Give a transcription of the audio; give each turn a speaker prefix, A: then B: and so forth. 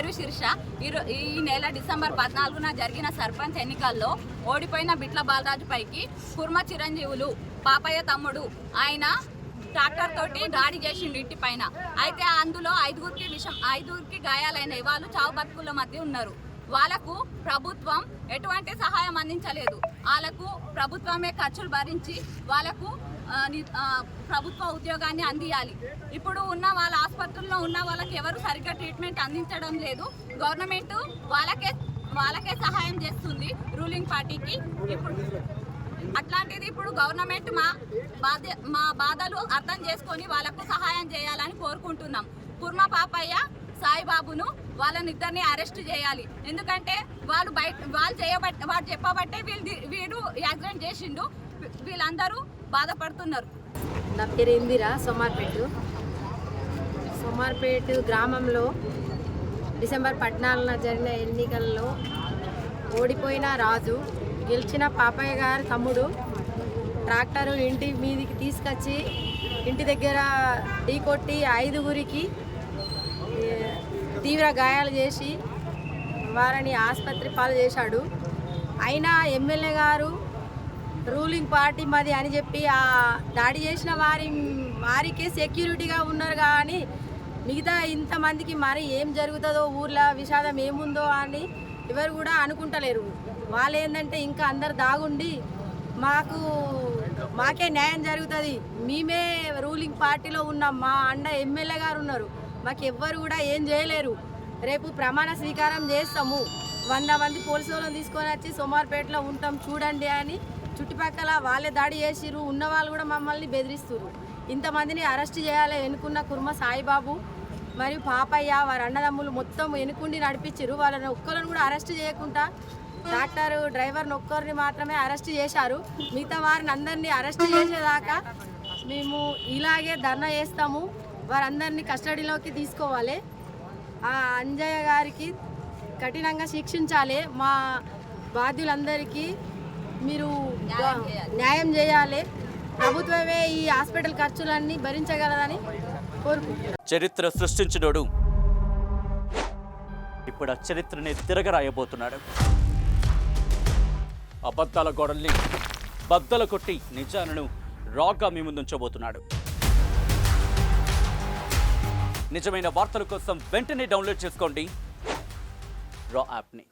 A: పేరు శీర్ష. ఈ నెల డిసెంబర్ 14న జరిగిన సర్పంచ్ ఎన్నికల్లో ఓడిపోయిన బిట్ల బాలరాజు పైకి కుర్మ చిరంజీవులు పాపయ్య తమ్ముడు ఆయన ట్రాక్టర్ తోటి దాడి చేసిండు ఇంటి పైన. అయితే అందులో ఐదుగురికి గాయాలైనవి. వాళ్ళు చావు బతుకుల మధ్య ఉన్నారు. వాళ్ళకు ప్రభుత్వం ఎటువంటి సహాయం అందించలేదు. వాళ్ళకు ప్రభుత్వమే ఖర్చులు భరించి వాళ్ళకు ప్రభుత్వ ఉద్యోగాన్ని అందియాలి. ఇప్పుడు ఉన్న వాళ్ళ ఆసుపత్రుల్లో ఉన్న వాళ్ళకి ఎవరు సరిగ్గా ట్రీట్మెంట్ అందించడం లేదు. గవర్నమెంట్ వాళ్ళకే సహాయం చేస్తుంది రూలింగ్ పార్టీకి. ఇప్పుడు అట్లాంటిది ఇప్పుడు గవర్నమెంట్ మా బాధలు అర్థం చేసుకొని వాళ్ళకు సహాయం చేయాలని కోరుకుంటున్నాం. కుర్మ పాపయ్య సాయిబాబును వాళ్ళనిద్దరిని అరెస్ట్ చేయాలి. ఎందుకంటే వాళ్ళు చెప్పబట్టే వీడు యాక్సిడెంట్ చేసిండు. వీళ్ళందరూ బాధపడుతున్నారు.
B: నా పేరు ఇందిరా. సోమార్పేట గ్రామంలో డిసెంబర్ 14న జరిగిన ఎన్నికల్లో ఓడిపోయిన రాజు గెలిచిన పాపయ్య గారి తమ్ముడు ట్రాక్టరు ఇంటి మీదికి తీసుకొచ్చి ఇంటి దగ్గర ఢీకొట్టి 5గురికి తీవ్ర గాయాలు చేసి వారిని ఆసుపత్రి పాలు చేశాడు. అయినా ఎమ్మెల్యే గారు రూలింగ్ పార్టీ మాది అని చెప్పి ఆ దాడి చేసిన వారికే సెక్యూరిటీగా ఉన్నారు. కానీ మిగతా ఇంతమందికి మరి ఏం జరుగుతుందో, ఊర్లో విషాదం ఏముందో అని ఎవరు కూడా అనుకుంటలేరు. వాళ్ళు ఏంటంటే ఇంకా అందరు దాగుండి మాకే న్యాయం జరుగుతుంది, మేమే రూలింగ్ పార్టీలో ఉన్నాం, మా అండ ఎమ్మెల్యే గారు ఉన్నారు, మాకు ఎవ్వరు కూడా ఏం చేయలేరు, రేపు ప్రమాణ స్వీకారం చేస్తాము, 100 మంది పోలీసు వాళ్ళని తీసుకొని వచ్చి సోమార్పేటలో ఉంటాం చూడండి అని చుట్టుపక్కల వాళ్ళే దాడి చేసిరు. ఉన్న వాళ్ళు కూడా మమ్మల్ని బెదిరిస్తున్నారు. ఇంతమందిని అరెస్ట్ చేయాలి ఎన్నుకున్న కుర్మ సాయిబాబు మరియు పాపయ్య వారి అన్నదమ్ములు మొత్తం ఎన్నుకుండి నడిపించారు. వాళ్ళని ఒక్కరిని కూడా అరెస్ట్ చేయకుండా ట్రాక్టర్ డ్రైవర్ని ఒక్కరిని మాత్రమే అరెస్ట్ చేశారు. మిగతా వారిని అందరినీ అరెస్ట్ చేసేదాకా మేము ఇలాగే ధర్నా చేస్తాము. వారందరినీ కస్టడీలోకి తీసుకోవాలి. ఆ అంజయ్య గారికి కఠినంగా శిక్షించాలి. మా బాధ్యులందరికీ మీరు న్యాయం చేయాలి. ప్రభుత్వమే ఈ హాస్పిటల్ ఖర్చులన్నీ భరించగలదని కోరుకుంటున్నాను.
C: చరిత్ర సృష్టించినోడు ఇప్పుడు ఆ చరిత్రని తిరగరాయబోతున్నాడు. అబద్ధాల గోడల్ని బద్దలు కొట్టి నిజాలను రాగా మీ ముందుంచబోతున్నాడు. నిజమైన వార్తల కోసం వెంటనే డౌన్లోడ్ చేసుకోండి రా యాప్ని.